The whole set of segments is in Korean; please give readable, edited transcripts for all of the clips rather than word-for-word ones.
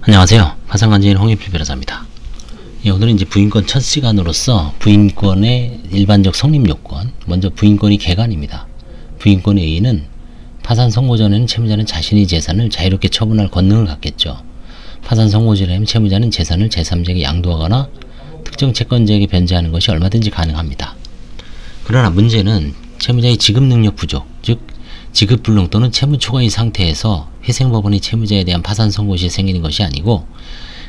안녕하세요. 파산관제인 홍익필 변호사입니다. 오늘은 이제 부인권 첫 시간으로서 부인권의 일반적 성립 요건, 먼저 부인권이 개관입니다. 부인권의 의의는 파산 선고 전에는 채무자는 자신의 재산을 자유롭게 처분할 권능을 갖겠죠. 파산 선고 전에는 채무자는 재산을 제3자에게 양도하거나 특정 채권자에게 변제하는 것이 얼마든지 가능합니다. 그러나 문제는 채무자의 지급 능력 부족, 즉 지급 불능 또는 채무 초과의 상태에서 회생법원이 채무자에 대한 파산 선고 시에 생기는 것이 아니고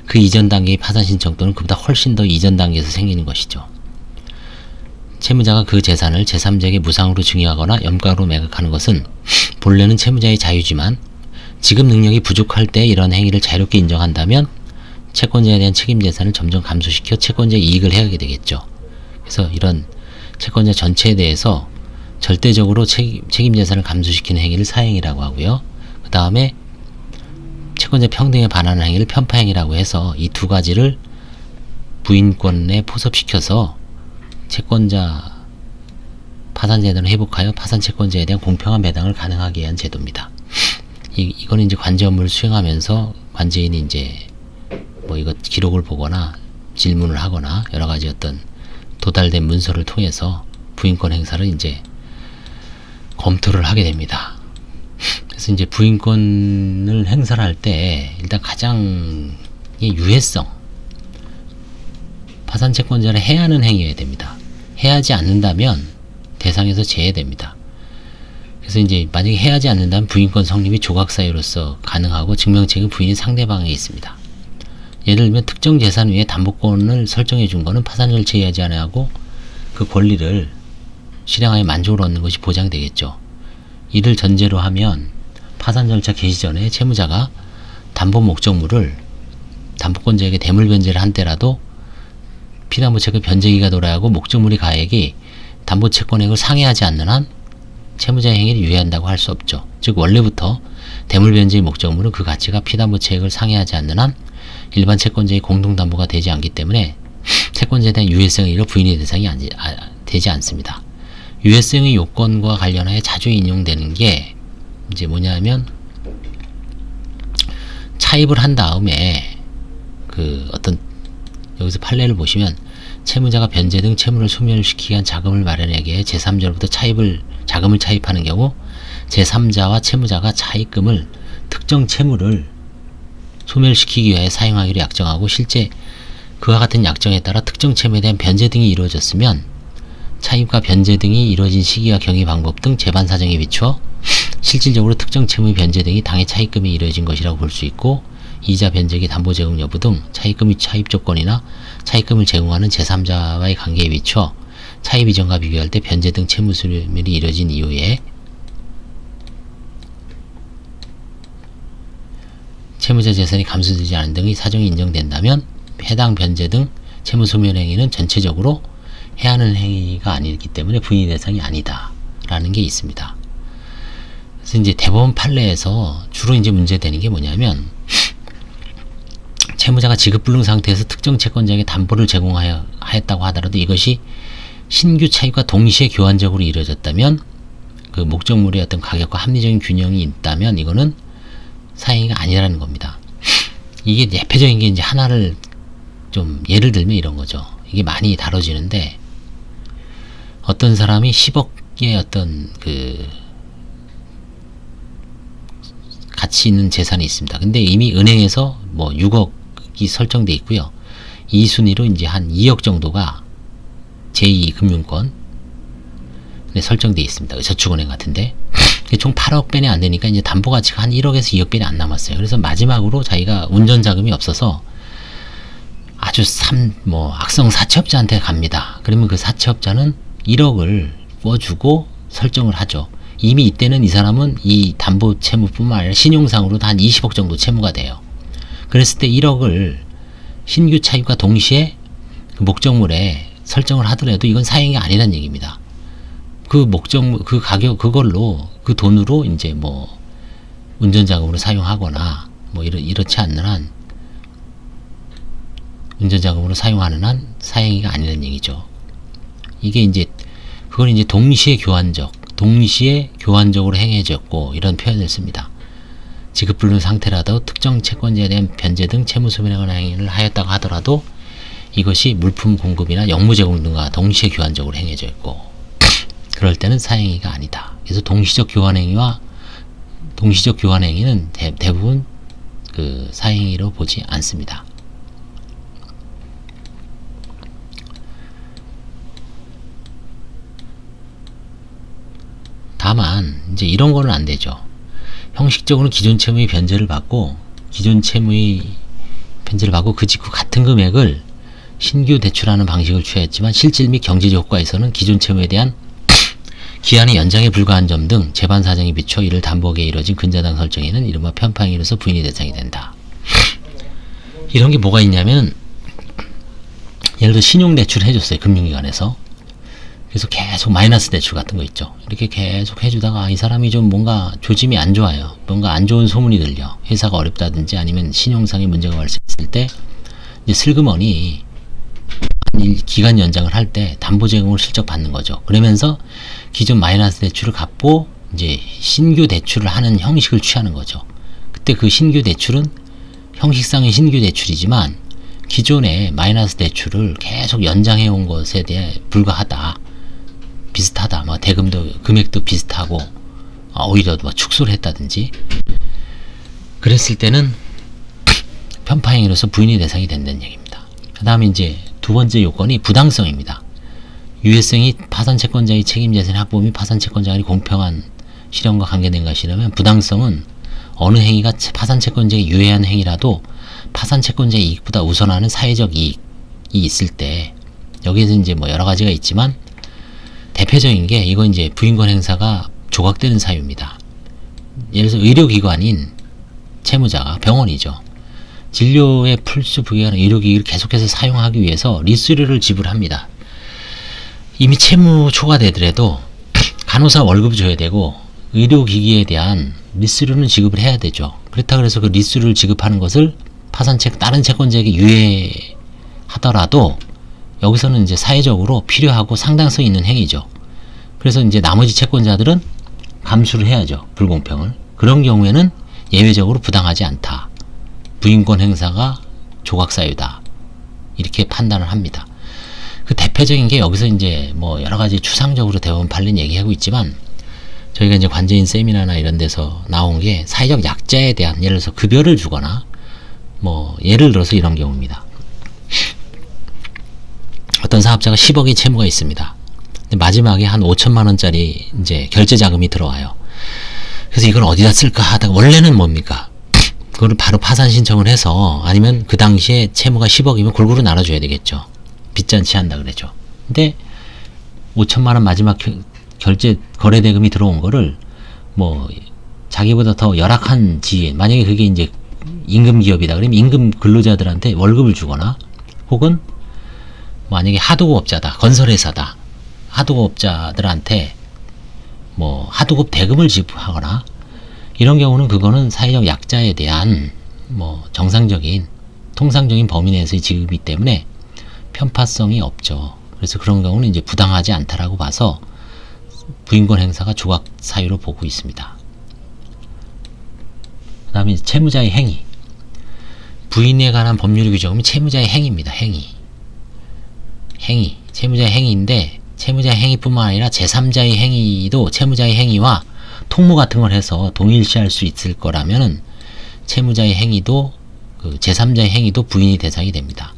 그 이전 단계의 파산 신청 또는 그보다 훨씬 더 이전 단계에서 생기는 것이죠. 채무자가 그 재산을 제3자에게 무상으로 증여하거나 염가로 매각하는 것은 본래는 채무자의 자유지만 지급 능력이 부족할 때 이런 행위를 자유롭게 인정한다면 채권자에 대한 책임 재산을 점점 감소시켜 채권자의 이익을 해하게 되겠죠. 그래서 이런 채권자 전체에 대해서 절대적으로 책임 재산을 감소시키는 행위를 사행이라고 하고요. 그 다음에 채권자 평등에 반하는 행위를 편파행위라고 해서 이 두 가지를 부인권에 포섭시켜서 채권자 파산 제도를 회복하여 파산 채권자에 대한 공평한 배당을 가능하게 한 제도입니다. 이거는 이제 관제 업무를 수행하면서 관제인이 이제 뭐 이것 기록을 보거나 질문을 하거나 여러 가지 어떤 도달된 문서를 통해서 부인권 행사를 이제 검토를 하게 됩니다. 그래서 이제 부인권을 행사를 할 때 일단 가장 유해성, 파산 채권자를 해야 하는 행위여야 됩니다. 해야 하지 않는다면 대상에서 제외됩니다. 그래서 이제 만약에 해야 하지 않는다면 부인권 성립이 조각 사유로서 가능하고 증명책은 부인이 상대방에 있습니다. 예를 들면 특정 재산 위에 담보권을 설정해 준 거는 파산 절차에 하지 않아야하고 그 권리를 실행하여 만족을 얻는 것이 보장되겠죠. 이를 전제로 하면 파산 절차 개시 전에 채무자가 담보 목적물을 담보권자에게 대물 변제를 한 때라도 피담보채권 변제기가 돌아야 하고 목적물의 가액이 담보채권액을 상회하지 않는 한 채무자의 행위를 유예한다고 할 수 없죠. 즉 원래부터 대물 변제의 목적물은 그 가치가 피담보채액을 상회하지 않는 한 일반 채권자의 공동담보가 되지 않기 때문에 채권자에 대한 유예성의 의의로 부인의 대상이 되지 않습니다. 유예성의 요건과 관련하여 자주 인용되는 게 이제 뭐냐면 차입을 한 다음에 그 어떤 여기서 판례를 보시면 채무자가 변제 등 채무를 소멸시키기 위한 자금을 마련하기 위해 제3자로부터 자금을 차입하는 경우 제3자와 채무자가 차입금을 특정 채무를 소멸시키기 위해 사용하기로 약정하고 실제 그와 같은 약정에 따라 특정 채무에 대한 변제 등이 이루어졌으면 차입과 변제 등이 이루어진 시기와 경위 방법 등 재반 사정에 비추어 실질적으로 특정 채무의 변제 등이 당해 차입금이 이루어진 것이라고 볼 수 있고 이자 변제기 담보 제공 여부 등 차입금의 차입 조건이나 차입금을 제공하는 제3자와의 관계에 비추어 차입 이전과 비교할 때 변제 등 채무 소멸이 이루어진 이후에 채무자 재산이 감소되지 않은 등의 사정이 인정된다면 해당 변제 등 채무 소멸 행위는 전체적으로 해야 하는 행위가 아니기 때문에 부인의 대상이 아니다 라는 게 있습니다. 그래서 이제 대법원 판례에서 주로 이제 문제되는 게 뭐냐면 채무자가 지급불능 상태에서 특정 채권자에게 담보를 제공하였다고 하더라도 이것이 신규 차입과 동시에 교환적으로 이루어졌다면 그 목적물의 어떤 가격과 합리적인 균형이 있다면 이거는 사행위가 아니라는 겁니다. 이게 대표적인 게 이제 하나를 좀 예를 들면 이런 거죠. 이게 많이 다뤄지는데 어떤 사람이 10억의 어떤 그 가치 있는 재산이 있습니다. 근데 이미 은행에서 뭐 6억이 설정돼 있고요. 이 순위로 이제 한 2억 정도가 제2금융권 설정돼 있습니다. 저축은행 같은데 총 8억 배는 안 되니까 이제 담보 가치가 한 1억에서 2억 배는 안 남았어요. 그래서 마지막으로 자기가 운전 자금이 없어서 아주 악성 사채업자한테 갑니다. 그러면 그 사채업자는 1억을 꿔주고 설정을 하죠. 이미 이때는 이 사람은 이 담보 채무뿐만 아니라 신용상으로도 한 20억 정도 채무가 돼요. 그랬을 때 1억을 신규 차입과 동시에 그 목적물에 설정을 하더라도 이건 사행이 아니란 얘기입니다. 그 목적물, 그 가격, 그걸로, 그 돈으로 이제 뭐 운전자금으로 사용하거나 뭐 이렇지 않는 한 운전자금으로 사용하는 한 사행위가 아니라는 얘기죠. 이게 이제 그건 이제 동시에 교환적으로 행해졌고 이런 표현을 씁니다. 지급 불능 상태라도 특정 채권자에 대한 변제 등 채무 소멸하거나 행위를 하였다고 하더라도 이것이 물품 공급이나 영무 제공 등과 동시에 교환적으로 행해져 있고, 그럴 때는 사행위가 아니다. 그래서 동시적 교환 행위는 대부분 그 사행위로 보지 않습니다. 다만 이제 이런 거는 안 되죠. 형식적으로 기존 채무의 변제를 받고 그 직후 같은 금액을 신규 대출하는 방식을 취하였지만 실질 및 경제적 효과에서는 기존 채무에 대한 기한의 연장에 불과한 점 등 재반 사정에 비춰 이를 담보하기에 이뤄진 근저당 설정에는 이른바 편파행위로서 부인이 대상이 된다. 이런 게 뭐가 있냐면, 예를 들어 신용대출 해줬어요, 금융기관에서. 그래서 계속 마이너스 대출 같은 거 있죠. 이렇게 계속 해주다가 이 사람이 좀 뭔가 조짐이 안 좋아요. 뭔가 안 좋은 소문이 들려. 회사가 어렵다든지 아니면 신용상의 문제가 발생했을 때 이제 슬그머니 기간 연장을 할 때 담보 제공을 슬쩍 받는 거죠. 그러면서 기존 마이너스 대출을 갚고 이제 신규 대출을 하는 형식을 취하는 거죠. 그때 그 신규 대출은 형식상의 신규 대출이지만 기존의 마이너스 대출을 계속 연장해 온 것에 대해 불과하다. 비슷하다. 뭐 대금도 금액도 비슷하고 오히려 뭐 축소를 했다든지 그랬을 때는 편파행위로서 부인의 대상이 된다는 얘기입니다. 그 다음에 이제 두 번째 요건이 부당성입니다. 유해성이 파산채권자의 책임재산 확보 및 파산채권자 간의 공평한 실현과 관계된 것이라면, 부당성은 어느 행위가 파산채권자에게 유해한 행위라도 파산채권자의 이익보다 우선하는 사회적 이익이 있을 때, 여기에서 이제 뭐 여러 가지가 있지만 대표적인 게 이건 이제 부인권 행사가 조각되는 사유입니다. 예를 들어서 의료기관인 채무자가 병원이죠. 진료에 필수 부여하는 의료기기를 계속해서 사용하기 위해서 리수료를 지불합니다. 이미 채무 초과되더라도 간호사 월급을 줘야 되고 의료기기에 대한 리수료는 지급을 해야 되죠. 그렇다 그래서 그 리수료를 지급하는 것을 다른 채권자에게 유예하더라도 여기서는 이제 사회적으로 필요하고 상당성 있는 행위죠. 그래서 이제 나머지 채권자들은 감수를 해야죠. 불공평을. 그런 경우에는 예외적으로 부당하지 않다. 부인권 행사가 조각사유다. 이렇게 판단을 합니다. 그 대표적인 게 여기서 이제 뭐 여러 가지 추상적으로 대부분 팔린 얘기하고 있지만, 저희가 이제 관제인 세미나나 이런 데서 나온 게 사회적 약자에 대한, 예를 들어서 급여를 주거나 뭐 예를 들어서 이런 경우입니다. 어떤 사업자가 10억의 채무가 있습니다. 근데 마지막에 한 5천만 원짜리 이제 결제 자금이 들어와요. 그래서 이걸 어디다 쓸까 하다가, 원래는 뭡니까? 그거를 바로 파산 신청을 해서, 아니면 그 당시에 채무가 10억이면 골고루 나눠줘야 되겠죠. 빚잔치 한다 그랬죠. 근데 5천만 원 마지막 결제 거래 대금이 들어온 거를 뭐 자기보다 더 열악한 지인, 만약에 그게 이제 임금 기업이다 그러면 임금 근로자들한테 월급을 주거나, 혹은 만약에 하도급업자다, 건설회사다, 하도급업자들한테 뭐 하도급 대금을 지불하거나, 이런 경우는 그거는 사회적 약자에 대한 뭐 정상적인 통상적인 범위 내에서의 지급이기 때문에 편파성이 없죠. 그래서 그런 경우는 이제 부당하지 않다라고 봐서 부인권 행사가 조각 사유로 보고 있습니다. 그 다음에 채무자의 행위. 부인에 관한 법률 규정은 채무자의 행위입니다. 행위. 채무자의 행위인데, 채무자의 행위뿐만 아니라 제3자의 행위도 채무자의 행위와 통모 같은 걸 해서 동일시할 수 있을 거라면은 채무자의 행위도, 그 제3자의 행위도 부인이 대상이 됩니다.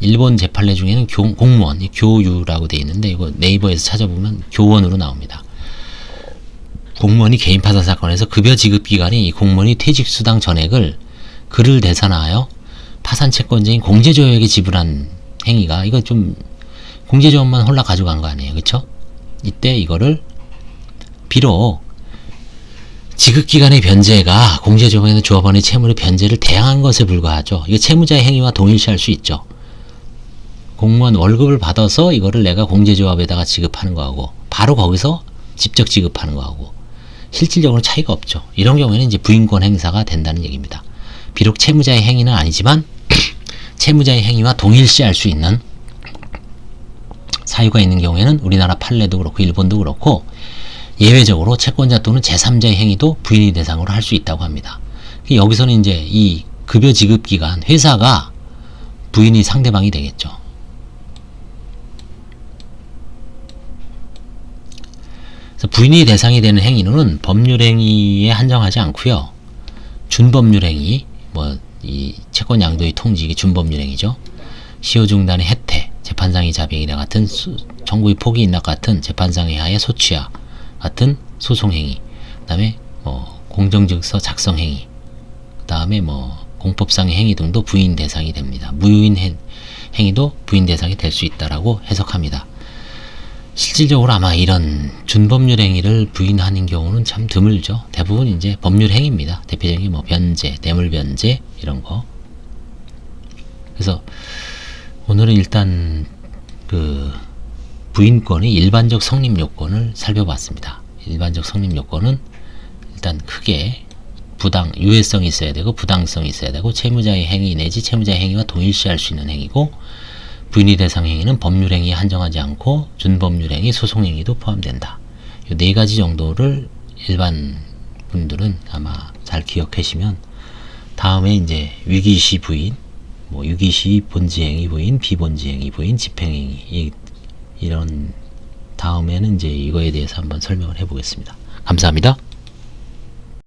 일본 재판례 중에는 공무원, 교유라고 되어 있는데, 이거 네이버에서 찾아보면 교원으로 나옵니다. 공무원이 개인 파산 사건에서 급여 지급 기간이 이 공무원이 퇴직수당 전액을 그를 대산하여 파산 채권자인 공제조약에 지불한 행위가, 이거 좀 공제조약만 홀라 가져간 거 아니에요, 그쵸? 이때 이거를 비록 지급기간의 변제가 공제조약에는 조합원의 채무의 변제를 대항한 것에 불과하죠. 이거 채무자의 행위와 동일시할 수 있죠. 공무원 월급을 받아서 이거를 내가 공제조합에다가 지급하는 거하고 바로 거기서 직접 지급하는 거하고 실질적으로 차이가 없죠. 이런 경우에는 이제 부인권 행사가 된다는 얘기입니다. 비록 채무자의 행위는 아니지만 채무자의 행위와 동일시할 수 있는 사유가 있는 경우에는 우리나라 판례도 그렇고 일본도 그렇고 예외적으로 채권자 또는 제3자의 행위도 부인의 대상으로 할 수 있다고 합니다. 여기서는 이제 이 급여 지급 기간, 회사가 부인이 상대방이 되겠죠. 그래서 부인이 대상이 되는 행위는 법률행위에 한정하지 않고요. 준법률행위, 이 채권 양도의 통지기 준법률행위죠. 시효 중단의 혜택, 재판상의 자백이나 같은 정부의 포기 인락 같은 재판상의 하에 소취하 같은 소송행위, 그 다음에 공정증서 작성행위, 그 다음에 공법상의 행위 등도 부인 대상이 됩니다. 무효인 행위도 부인 대상이 될 수 있다라고 해석합니다. 실질적으로 아마 이런 준법률 행위를 부인하는 경우는 참 드물죠. 대부분 이제 법률 행위입니다. 대표적인 변제, 뇌물 변제 이런 거. 그래서 오늘은 일단 그 부인권의 일반적 성립 요건을 살펴봤습니다. 일반적 성립 요건은 일단 크게 유해성이 있어야 되고 부당성이 있어야 되고 채무자의 행위 내지 채무자의 행위와 동일시할 수 있는 행위고, 부인의 대상 행위는 법률 행위에 한정하지 않고 준법률 행위, 소송 행위도 포함된다. 이 네 가지 정도를 일반 분들은 아마 잘 기억하시면 다음에 이제 위기시 부인, 위기시 본지행위 부인, 비본지행위 부인, 집행행위 이런 다음에는 이제 이거에 대해서 한번 설명을 해보겠습니다. 감사합니다.